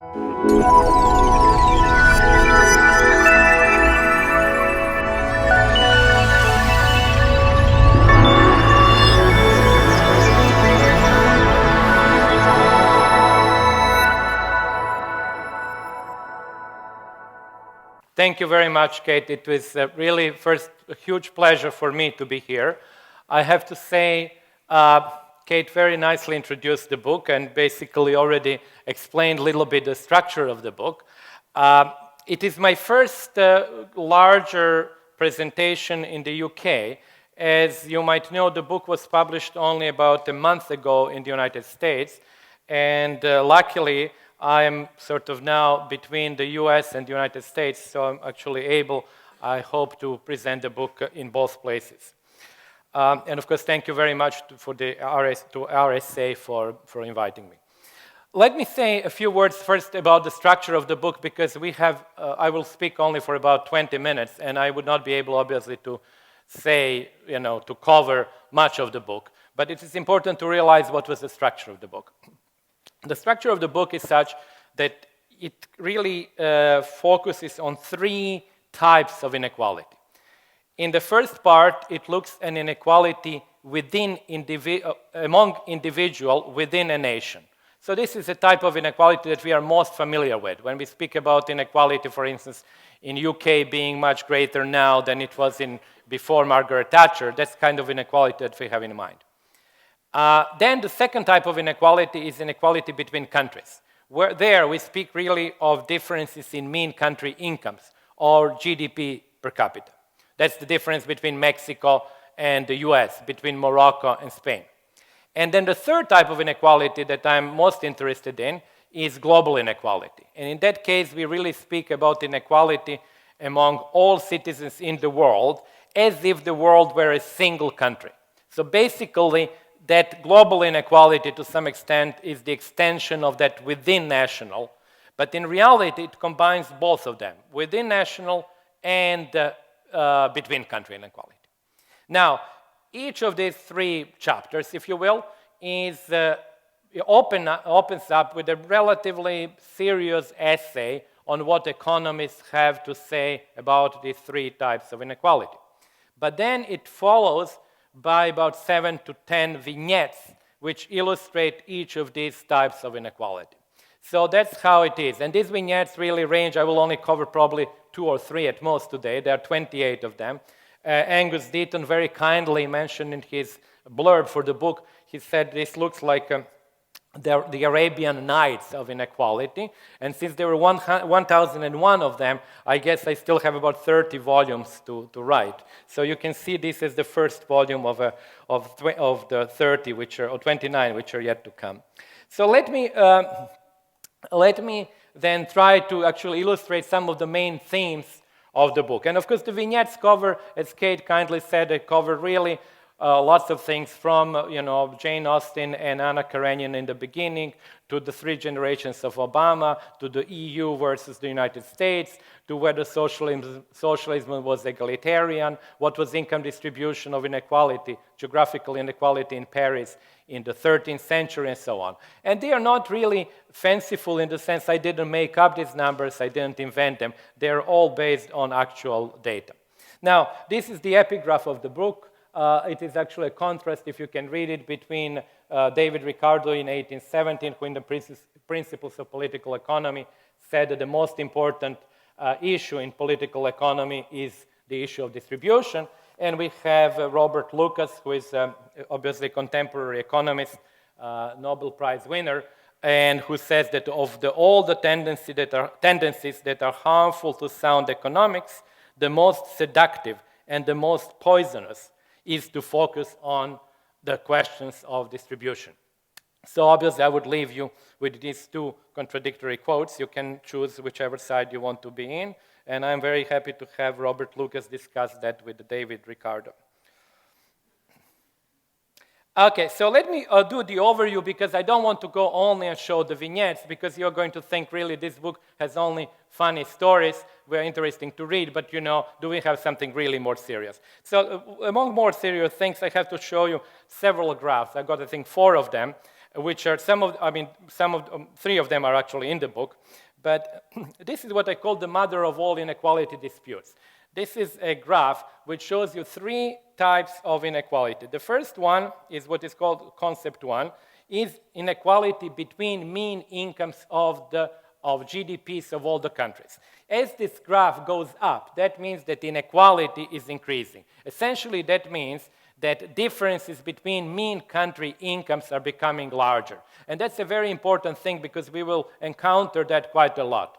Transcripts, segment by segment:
Thank you very much, Kate. It was really first a huge pleasure for me to be here. I have to say, Kate very nicely introduced the book and basically already explained a little bit the structure of the book. It is my first larger presentation in the UK. As you might know, the book was published only about a month ago in the United States, and luckily, I am sort of now between the US and the United States, so I'm actually able, I hope, to present the book in both places. And of course, thank you very much to RSA for inviting me. Let me say a few words first about the structure of the book, because we have, I will speak only for about 20 minutes, and I would not be able, obviously, to say, to cover much of the book. But it is important to realize what was the structure of the book. The structure of the book is such that it really focuses on three types of inequality. In the first part, it looks at inequality within among individuals within a nation. So this is a type of inequality that we are most familiar with. When we speak about inequality, for instance, in UK being much greater now than it was before Margaret Thatcher, that's kind of inequality that we have in mind. Then the second type of inequality is inequality between countries, where there we speak really of differences in mean country incomes or GDP per capita. That's the difference between Mexico and the US, between Morocco and Spain. And then the third type of inequality that I'm most interested in is global inequality. And in that case, we really speak about inequality among all citizens in the world as if the world were a single country. So basically, that global inequality, to some extent, is the extension of that within national, but in reality, it combines both of them, within national and between country inequality. Now, each of these three chapters, if you will, opens up with a relatively serious essay on what economists have to say about these three types of inequality. But then it follows by about 7 to 10 vignettes which illustrate each of these types of inequality. So that's how it is. And these vignettes really range. I will only cover probably 2 or 3 at most today. There are 28 of them. Angus Deaton very kindly mentioned in his blurb for the book, he said this looks like the Arabian Nights of inequality. And since there were 1,001 of them, I guess I still have about 30 volumes to write. So you can see this as the first volume of the 30, or 29, which are yet to come. So let me then try to actually illustrate some of the main themes of the book. And of course, the vignettes cover, as Kate kindly said, they cover really lots of things from Jane Austen and Anna Karenina in the beginning, to the 3 generations of Obama, to the EU versus the United States, to whether socialism was egalitarian, what was income distribution of inequality, geographical inequality in Paris in the 13th century, and so on. And they are not really fanciful in the sense I didn't make up these numbers, I didn't invent them. They're all based on actual data. Now, this is the epigraph of the book. It is actually a contrast, if you can read it, between David Ricardo in 1817, who in the Principles of Political Economy said that the most important issue in political economy is the issue of distribution. And we have Robert Lucas, who is obviously a contemporary economist, Nobel Prize winner, and who says that of all the tendencies that are harmful to sound economics, the most seductive and the most poisonous is to focus on the questions of distribution. So obviously I would leave you with these 2 contradictory quotes. You can choose whichever side you want to be in, and I'm very happy to have Robert Lucas discuss that with David Ricardo. Okay, so let me do the overview, because I don't want to go only and show the vignettes, because you're going to think really this book has only funny stories, very interesting to read, but do we have something really more serious? So among more serious things, I have to show you several graphs. I got, I think, 4 of them. which are three of them are actually in the book. But this is what I call the mother of all inequality disputes. This is a graph which shows you three types of inequality. The first one is what is called concept one, is inequality between mean incomes of GDPs of all the countries. As this graph goes up, that means that inequality is increasing. Essentially, that means that differences between mean country incomes are becoming larger. And that's a very important thing because we will encounter that quite a lot.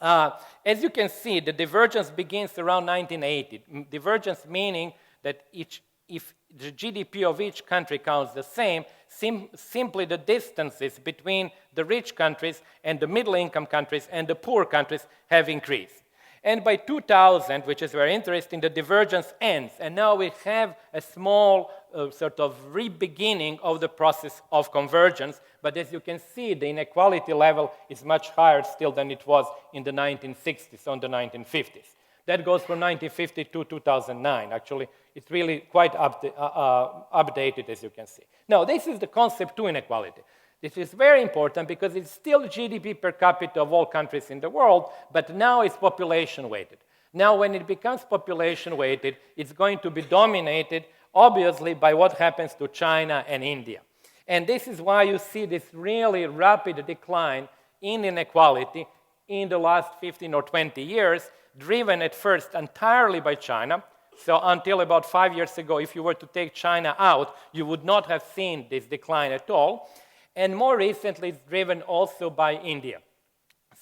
As you can see, the divergence begins around 1980. Divergence meaning that if the GDP of each country counts the same, simply the distances between the rich countries and the middle-income countries and the poor countries have increased. And by 2000, which is very interesting, the divergence ends. And now we have a small sort of re-beginning of the process of convergence. But as you can see, the inequality level is much higher still than it was in the 1960s or the 1950s. That goes from 1950 to 2009. Actually, it's really quite updated, as you can see. Now, this is the concept two inequality. This is very important because it's still GDP per capita of all countries in the world, but now it's population weighted. Now, when it becomes population weighted, it's going to be dominated, obviously, by what happens to China and India. And this is why you see this really rapid decline in inequality in the last 15 or 20 years, driven at first entirely by China. So until about 5 years ago, if you were to take China out, you would not have seen this decline at all. And more recently, it's driven also by India.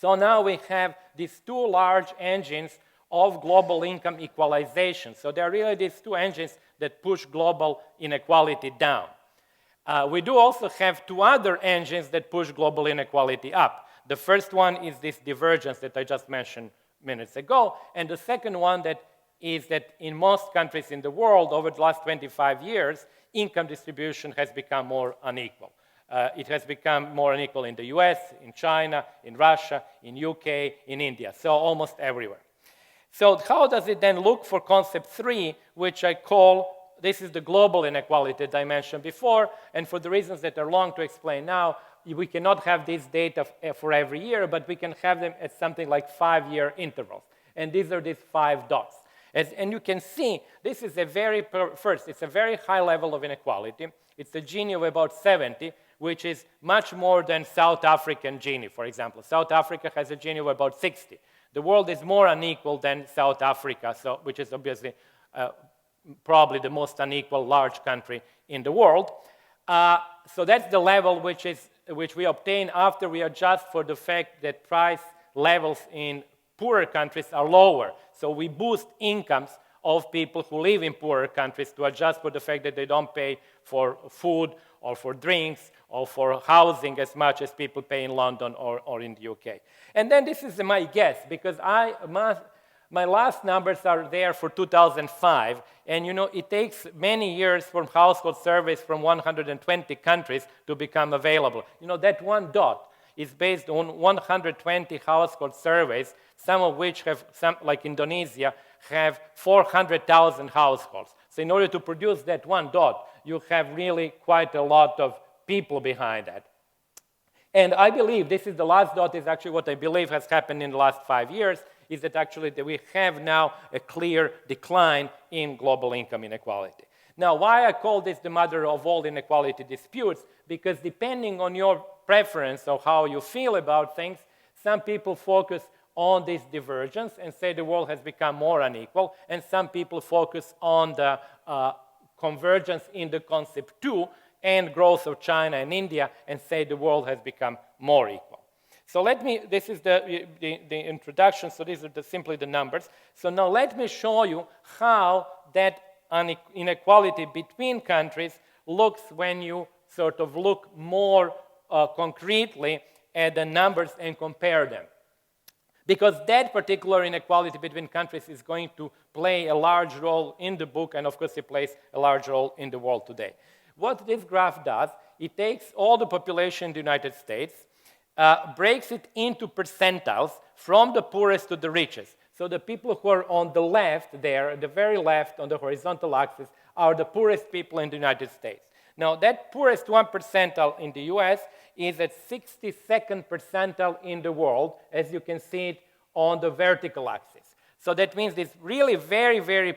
So now we have these two large engines of global income equalization. So there are really these two engines that push global inequality down. We do also have two other engines that push global inequality up. The first one is this divergence that I just mentioned minutes ago, and the second one is that in most countries in the world over the last 25 years, income distribution has become more unequal. It has become more unequal in the US, in China, in Russia, in UK, in India, so almost everywhere. So how does it then look for concept three, which I call, this is the global inequality that I mentioned before, and for the reasons that are long to explain now, we cannot have this data for every year, but we can have them at something like 5-year intervals. And these are these 5 dots. And you can see, this is it's a very high level of inequality. It's a Gini of about 70, which is much more than South African Gini, for example. South Africa has a Gini of about 60. The world is more unequal than South Africa, which is obviously probably the most unequal large country in the world. So that's the level which we obtain after we adjust for the fact that price levels in poorer countries are lower. So we boost incomes of people who live in poorer countries to adjust for the fact that they don't pay for food or for drinks or for housing as much as people pay in London or in the UK. And then this is my guess, because my last numbers are there for 2005, and it takes many years for household surveys from 120 countries to become available. That one dot is based on 120 household surveys, some of which have, like Indonesia, have 400,000 households. So in order to produce that one dot, you have really quite a lot of people behind that. And I believe this is the last dot, is actually what I believe has happened in the last 5 years, is that actually that we have now a clear decline in global income inequality. Now, why I call this the mother of all inequality disputes? Because depending on your preference of how you feel about things, some people focus on this divergence and say the world has become more unequal, and some people focus on the convergence in the concept two and growth of China and India and say the world has become more equal. So this is the introduction, so these are simply the numbers. So now let me show you how that inequality between countries looks when you sort of look more concretely at the numbers and compare them. Because that particular inequality between countries is going to play a large role in the book, and of course it plays a large role in the world today. What this graph does, it takes all the population in the United States, breaks it into percentiles from the poorest to the richest. So the people who are on the left there, the very left on the horizontal axis, are the poorest people in the United States. Now, that poorest 1 percentile in the US is at 62nd percentile in the world, as you can see it on the vertical axis. So that means these really very, very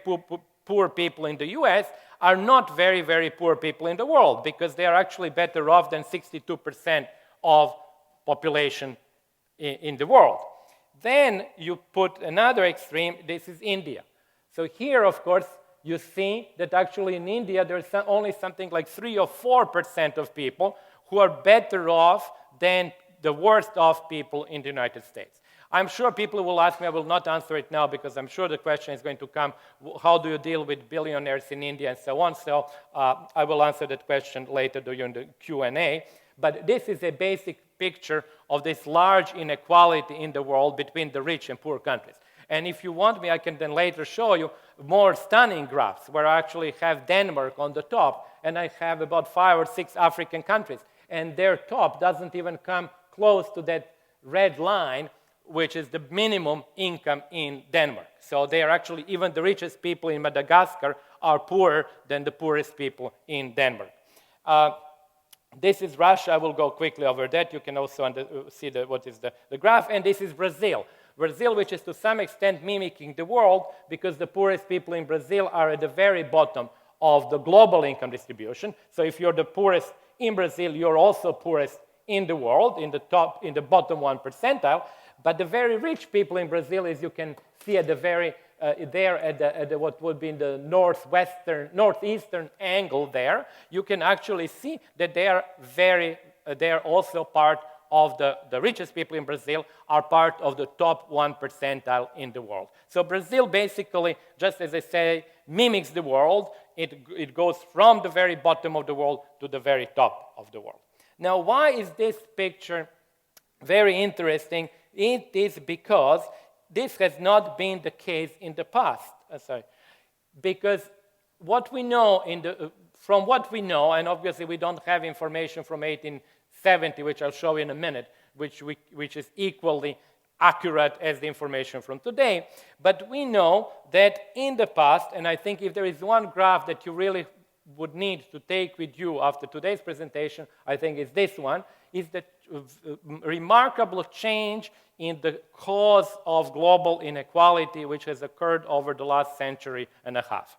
poor people in the US are not very, very poor people in the world, because they are actually better off than 62% of population in the world. Then you put another extreme, this is India. So here, of course, you see that actually in India there's only something like 3 or 4% of people who are better off than the worst off people in the United States. I'm sure people will ask me, I will not answer it now because I'm sure the question is going to come, how do you deal with billionaires in India and so on? So I will answer that question later during the Q&A. But this is a basic picture of this large inequality in the world between the rich and poor countries. And if you want me, I can then later show you more stunning graphs where I actually have Denmark on the top, and I have about 5 or 6 African countries. And their top doesn't even come close to that red line, which is the minimum income in Denmark. So they are actually, even the richest people in Madagascar are poorer than the poorest people in Denmark. This is Russia. I will go quickly over that. You can also see what is the graph. And this is Brazil. Brazil, which is to some extent mimicking the world, because the poorest people in Brazil are at the very bottom of the global income distribution. So if you're the poorest in Brazil, you're also poorest in the world, in the bottom 1 percentile. But the very rich people in Brazil, as you can see at the very what would be in the northeastern angle there, you can actually see that they are also part of the richest people in Brazil are part of the top 1 percentile in the world. So Brazil basically, just as I say, mimics the world. It goes from the very bottom of the world to the very top of the world. Now, why is this picture very interesting? It is because this has not been the case in the past. Because what we know from what we know, and obviously we don't have information from 1870, which I'll show you in a minute, which is equally accurate as the information from today. But we know that in the past, and I think if there is one graph that you really would need to take with you after today's presentation, I think it's this one, is the remarkable change in the cause of global inequality which has occurred over the last century and a half.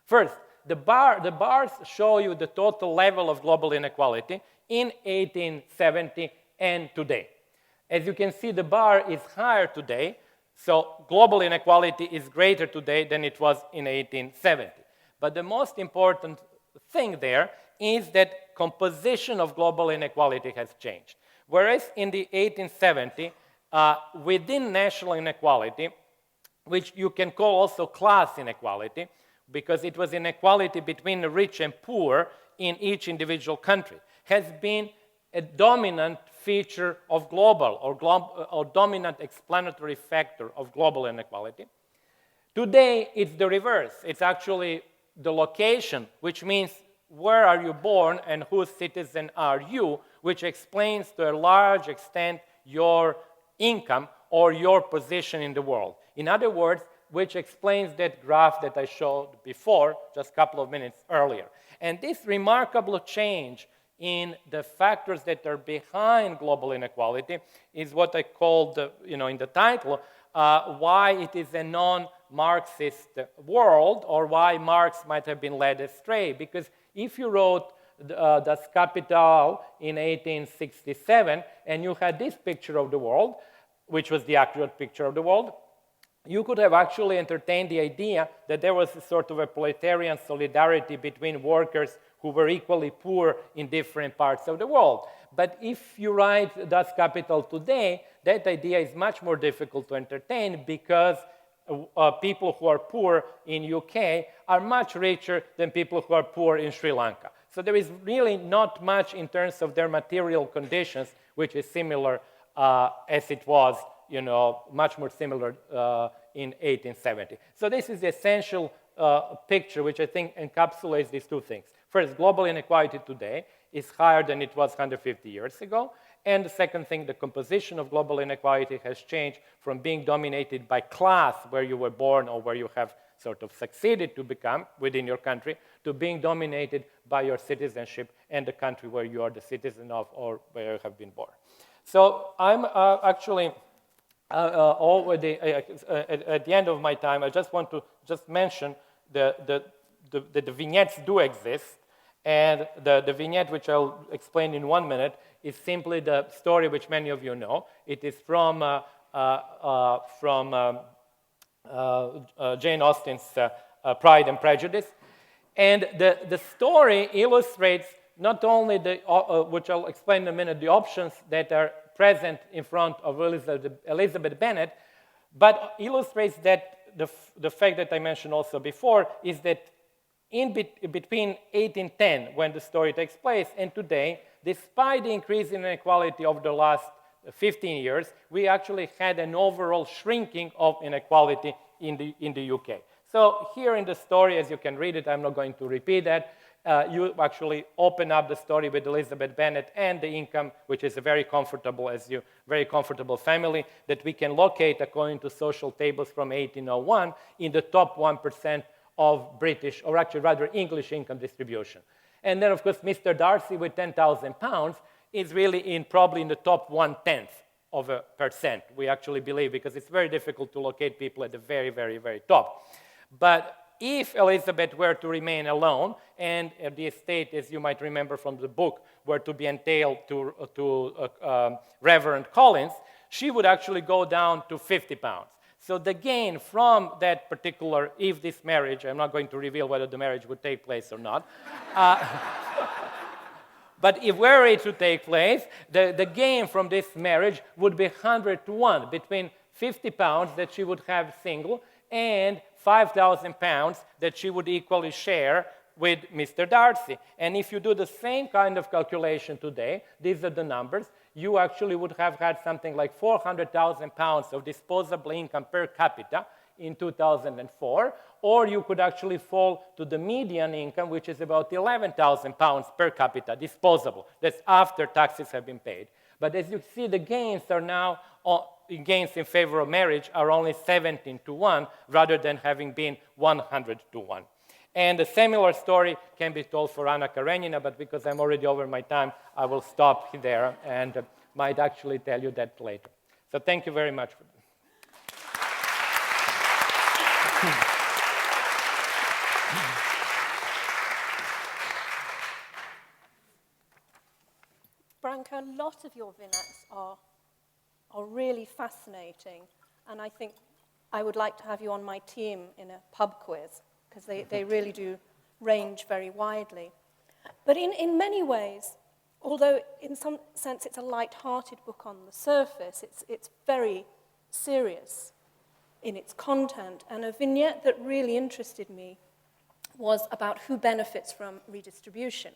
First, the bars show you the total level of global inequality in 1870 and today. As you can see, the bar is higher today, so global inequality is greater today than it was in 1870. But the most important thing there is that composition of global inequality has changed. Whereas in the 1870, within national inequality, which you can call also class inequality, because it was inequality between the rich and poor in each individual country, has been a dominant feature of global or dominant explanatory factor of global inequality. Today, it's the reverse. It's actually the location, which means where are you born and whose citizen are you, which explains to a large extent your income or your position in the world. In other words, which explains that graph that I showed before, just a couple of minutes earlier. And this remarkable change in the factors that are behind global inequality is what I called, in the title, why it is a non-Marxist world, or why Marx might have been led astray. Because if you wrote Das Kapital in 1867, and you had this picture of the world, which was the accurate picture of the world, you could have actually entertained the idea that there was a sort of a proletarian solidarity between workers who were equally poor in different parts of the world. But if you write Das Kapital today, that idea is much more difficult to entertain, because people who are poor in UK are much richer than people who are poor in Sri Lanka. So there is really not much in terms of their material conditions, which is similar as it was, much more similar in 1870. So this is the essential picture, which I think encapsulates these two things. First, global inequality today is higher than it was 150 years ago. And the second thing, the composition of global inequality has changed from being dominated by class, where you were born or where you have sort of succeeded to become within your country, to being dominated by your citizenship and the country where you are the citizen of or where you have been born. So I'm actually already at the end of my time. I just want to just mention the vignettes do exist, and the vignette, which I'll explain in 1 minute, is simply the story which many of you know. It is from Jane Austen's Pride and Prejudice, and the story illustrates not only which I'll explain in a minute, the options that are present in front of Elizabeth Bennet, but illustrates that the fact that I mentioned also before is that between 1810, when the story takes place, and today, despite the increase in inequality over the last 15 years, we actually had an overall shrinking of inequality in the UK. So here in the story, as you can read it, I'm not going to repeat that, you actually open up the story with Elizabeth Bennet and the income, which is a very comfortable family that we can locate according to social tables from 1801 in the top 1% of British, or actually rather English income distribution. And then, of course, Mr. Darcy with £10,000 is really probably in the top 1/10 of a percent, we actually believe, because it's very difficult to locate people at the very, very, very top. But if Elizabeth were to remain alone, and the estate, as you might remember from the book, were to be entailed to Reverend Collins, she would actually go down to £50. So the gain from that particular, if this marriage, I'm not going to reveal whether the marriage would take place or not, but if were it to take place, the gain from this marriage would be 100 to 1, between £50 that she would have single and £5,000 that she would equally share with Mr. Darcy. And if you do the same kind of calculation today, these are the numbers, you actually would have had something like £400,000 of disposable income per capita in 2004, or you could actually fall to the median income, which is about £11,000 per capita disposable. That's after taxes have been paid. But as you see, the gains are now, gains in favor of marriage are only 17 to 1, rather than having been 100 to 1. And a similar story can be told for Anna Karenina, but because I'm already over my time, I will stop there and might actually tell you that later. So thank you very much. Branko, a lot of your vignettes are really fascinating, and I think I would like to have you on my team in a pub quiz, because they really do range very widely. But in many ways, although in some sense it's a light-hearted book on the surface, it's very serious in its content. And a vignette that really interested me was about who benefits from redistribution.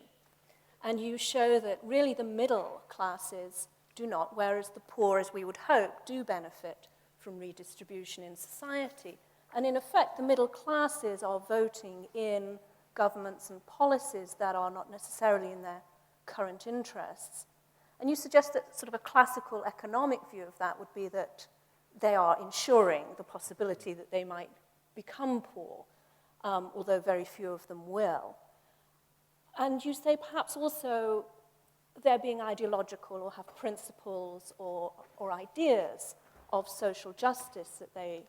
And you show that really the middle classes do not, whereas the poor, as we would hope, do benefit from redistribution in society. And in effect, the middle classes are voting in governments and policies that are not necessarily in their current interests. And you suggest that sort of a classical economic view of that would be that they are ensuring the possibility that they might become poor, although very few of them will. And you say perhaps also they're being ideological or have principles or ideas of social justice that they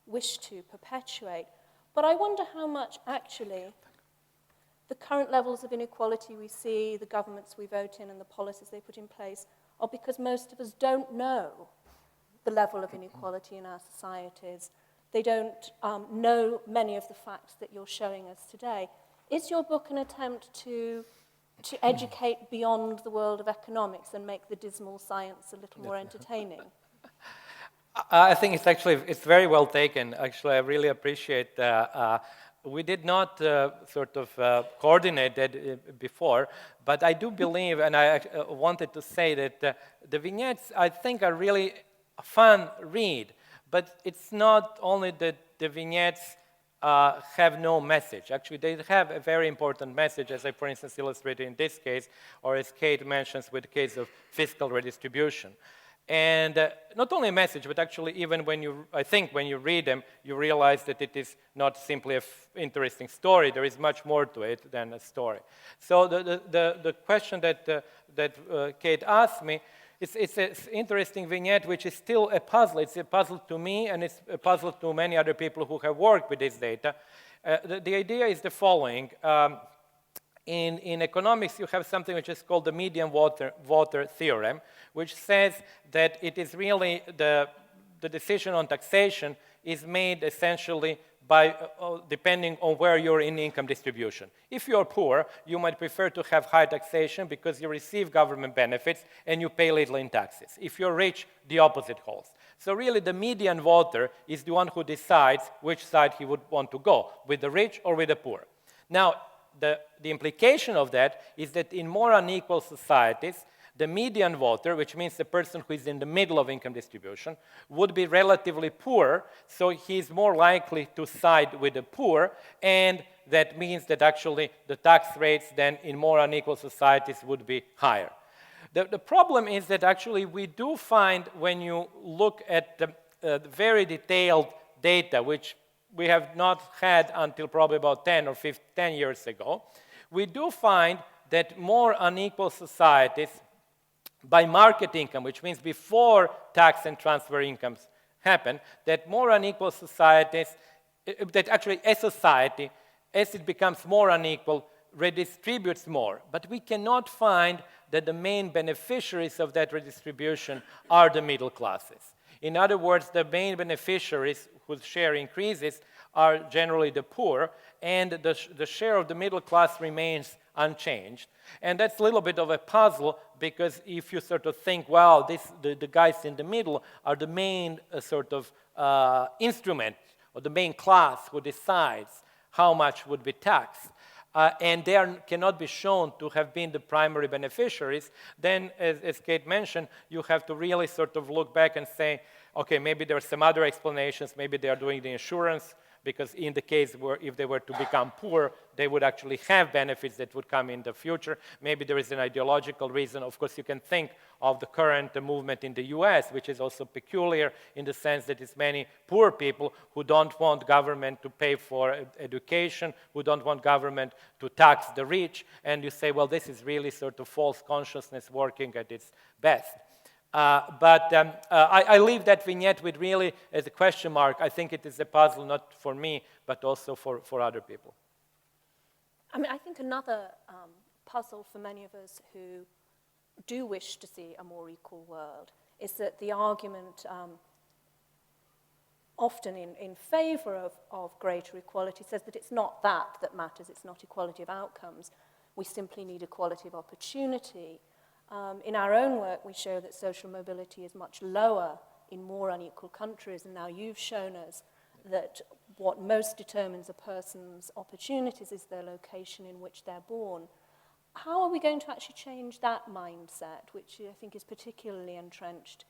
wish to perpetuate. But I wonder how much actually the current levels of inequality we see, the governments we vote in and the policies they put in place, are because most of us don't know the level of inequality in our societies. They don't know many of the facts that you're showing us today. Is your book an attempt to educate beyond the world of economics and make the dismal science a little more entertaining? I think it's very well taken. Actually, I really appreciate we did not coordinate that before, but I do believe, and I wanted to say that the vignettes, I think, are really a fun read, but it's not only that the vignettes have no message. Actually, they have a very important message, as I, for instance, illustrated in this case, or as Kate mentions with the case of fiscal redistribution. And not only a message, but actually even I think when you read them, you realize that it is not simply an interesting story. There is much more to it than a story. So the question that Kate asked me, it's an interesting vignette which is still a puzzle. It's a puzzle to me, and it's a puzzle to many other people who have worked with this data. The idea is the following. In economics, you have something which is called the median voter theorem, which says that it is really the decision on taxation is made essentially by depending on where you're in income distribution. If you're poor, you might prefer to have high taxation because you receive government benefits and you pay little in taxes. If you're rich, the opposite holds. So really the median voter is the one who decides which side he would want to go, with the rich or with the poor. Now, the implication of that is that in more unequal societies, the median voter, which means the person who is in the middle of income distribution, would be relatively poor, so he's more likely to side with the poor, and that means that actually the tax rates then in more unequal societies would be higher. The problem is that actually we do find, when you look at the very detailed data, which we have not had until probably about 10 or 10 years ago, we do find that more unequal societies, by market income, which means before tax and transfer incomes happen, that more unequal societies, that actually a society, as it becomes more unequal, redistributes more. But we cannot find that the main beneficiaries of that redistribution are the middle classes. In other words, the main beneficiaries whose share increases are generally the poor, and the share of the middle class remains unchanged. And that's a little bit of a puzzle, because if you sort of think, well, the guys in the middle are the main instrument, or the main class who decides how much would be taxed, and they cannot be shown to have been the primary beneficiaries, then, as Kate mentioned, you have to really sort of look back and say, okay, maybe there are some other explanations, maybe they are doing the insurance, because in the case where if they were to become poor, they would actually have benefits that would come in the future. Maybe there is an ideological reason. Of course, you can think of the current movement in the US, which is also peculiar in the sense that it's many poor people who don't want government to pay for education, who don't want government to tax the rich, and you say, well, this is really sort of false consciousness working at its best. I leave that vignette with really as a question mark. I think it is a puzzle not for me, but also for other people. I mean, I think another puzzle for many of us who do wish to see a more equal world is that the argument often in favor of greater equality says that it's not that matters, it's not equality of outcomes. We simply need equality of opportunity. In our own work, we show that social mobility is much lower in more unequal countries, and now you've shown us that what most determines a person's opportunities is their location in which they're born. How are we going to actually change that mindset, which I think is particularly entrenched,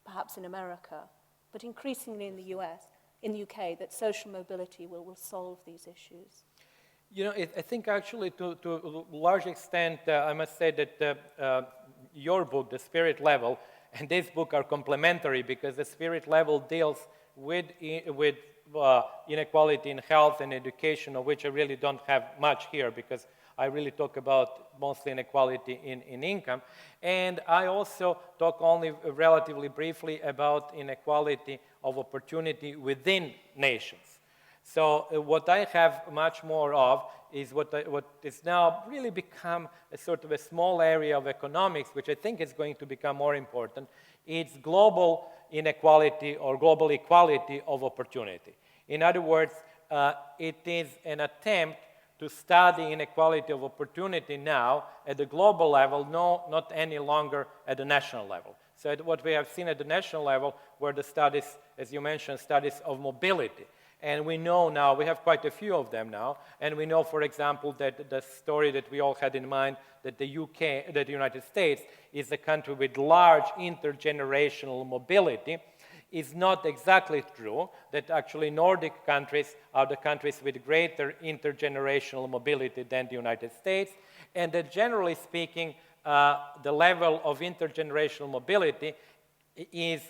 perhaps in America, but increasingly in the US, in the UK, that social mobility will solve these issues? You know, I think actually to a large extent, I must say that your book, The Spirit Level, and this book are complementary, because the Spirit Level deals with inequality in health and education, of which I really don't have much here, because I really talk about mostly inequality in income. And I also talk only relatively briefly about inequality of opportunity within nations. So what I have much more of is what is now really become a sort of a small area of economics, which I think is going to become more important. It's global inequality or global equality of opportunity. In other words, it is an attempt to study inequality of opportunity now at the global level, not any longer at the national level. So what we have seen at the national level were the studies, as you mentioned, studies of mobility. And we know now, we have quite a few of them now, and we know, for example, that the story that we all had in mind, that the United States is a country with large intergenerational mobility, is not exactly true, that actually Nordic countries are the countries with greater intergenerational mobility than the United States, and that generally speaking, the level of intergenerational mobility is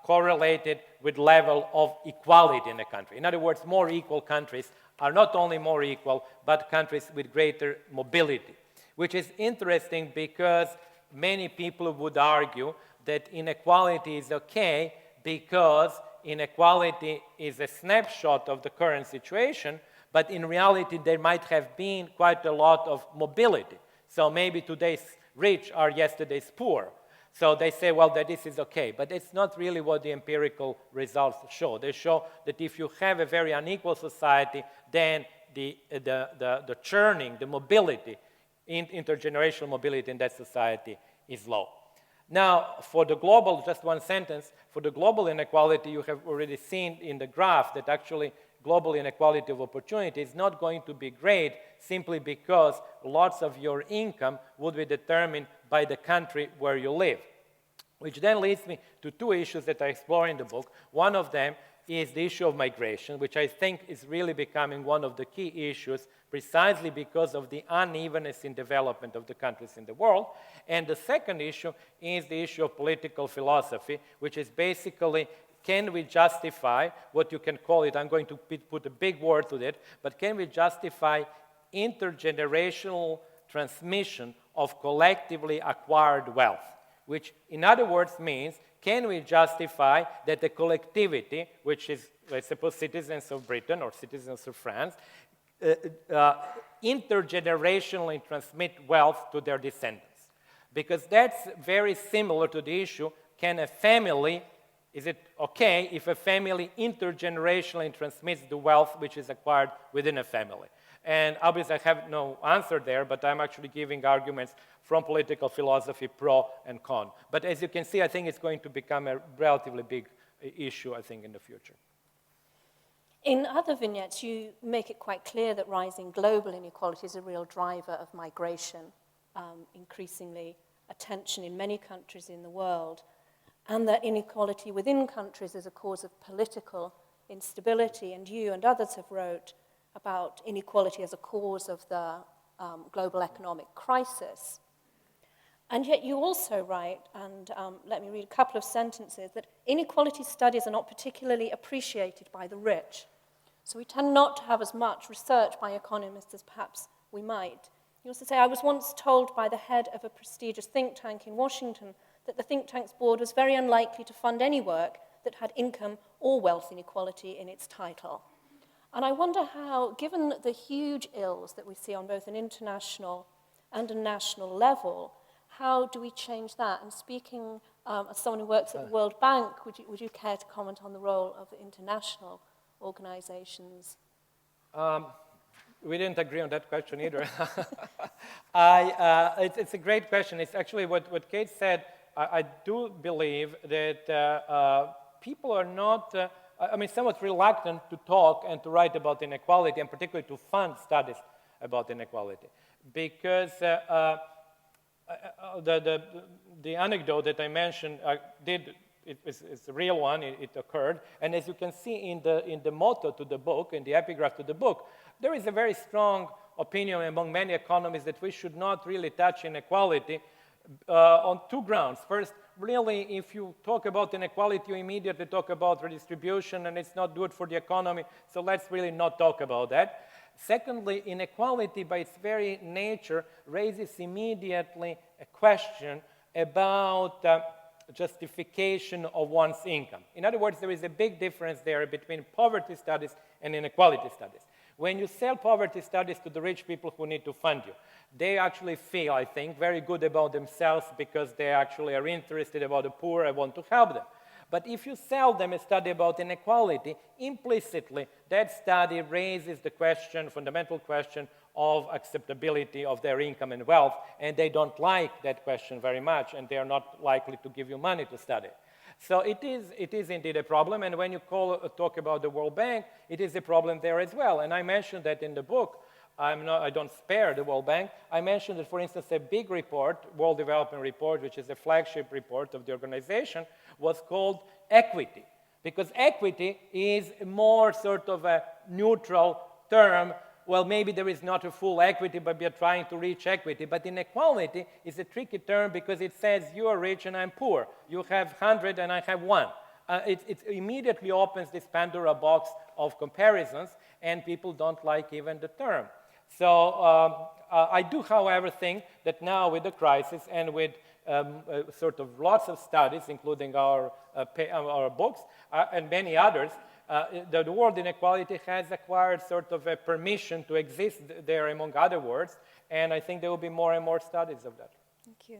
correlated with level of equality in a country. In other words, more equal countries are not only more equal, but countries with greater mobility, which is interesting because many people would argue that inequality is okay because inequality is a snapshot of the current situation, but in reality there might have been quite a lot of mobility. So maybe today's rich are yesterday's poor. So they say, well, that this is okay. But it's not really what the empirical results show. They show that if you have a very unequal society, then the churning, the mobility, intergenerational mobility in that society is low. Now, for the global, just one sentence, for the global inequality, you have already seen in the graph that actually global inequality of opportunity is not going to be great simply because lots of your income would be determined by the country where you live. Which then leads me to two issues that I explore in the book. One of them is the issue of migration, which I think is really becoming one of the key issues precisely because of the unevenness in development of the countries in the world. And the second issue is the issue of political philosophy, which is basically, can we justify what you can call it, I'm going to put a big word to it, but can we justify intergenerational transmission of collectively acquired wealth? Which, in other words, means, can we justify that the collectivity, which is, let's suppose, citizens of Britain or citizens of France, intergenerationally transmit wealth to their descendants? Because that's very similar to the issue, can a family, is it okay if a family intergenerationally transmits the wealth which is acquired within a family? And obviously I have no answer there, but I'm actually giving arguments from political philosophy, pro and con. But as you can see, I think it's going to become a relatively big issue, I think, in the future. In other vignettes, you make it quite clear that rising global inequality is a real driver of migration, increasingly attention in many countries in the world, and that inequality within countries is a cause of political instability. And you and others have wrote about inequality as a cause of the global economic crisis. And yet you also write, and let me read a couple of sentences, that inequality studies are not particularly appreciated by the rich. So we tend not to have as much research by economists as perhaps we might. You also say, I was once told by the head of a prestigious think tank in Washington that the think tank's board was very unlikely to fund any work that had income or wealth inequality in its title. And I wonder how, given the huge ills that we see on both an international and a national level, how do we change that? And speaking as someone who works at the World Bank, would you care to comment on the role of international organizations? We didn't agree on that question either. It's a great question. It's actually what Kate said. I do believe that people are not, somewhat reluctant to talk and to write about inequality, and particularly to fund studies about inequality. Because the anecdote that I mentioned it's a real one, it occurred. And as you can see in the motto to the book, in the epigraph to the book, there is a very strong opinion among many economists that we should not really touch inequality on two grounds. First, really, if you talk about inequality, you immediately talk about redistribution, and it's not good for the economy, so let's really not talk about that. Secondly, inequality by its very nature raises immediately a question about justification of one's income. In other words, there is a big difference there between poverty studies and inequality studies. When you sell poverty studies to the rich people who need to fund you, they actually feel, I think, very good about themselves because they actually are interested about the poor and want to help them. But if you sell them a study about inequality, implicitly, that study raises the question, fundamental question, of acceptability of their income and wealth, and they don't like that question very much, and they are not likely to give you money to study. So it is indeed a problem, and when you talk about the World Bank, it is a problem there as well. And I mentioned that in the book. I don't spare the World Bank. I mentioned that, for instance, a big report, World Development Report, which is a flagship report of the organization, was called Equity, because equity is more sort of a neutral term well, maybe there is not a full equity, but we are trying to reach equity. But inequality is a tricky term because it says you are rich and I'm poor. You have 100 and I have 1. It immediately opens this Pandora box of comparisons, and people don't like even the term. So I do, however, think that now with the crisis and with sort of lots of studies, including our books and many others, the word inequality has acquired sort of a permission to exist there, among other words, and I think there will be more and more studies of that. Thank you.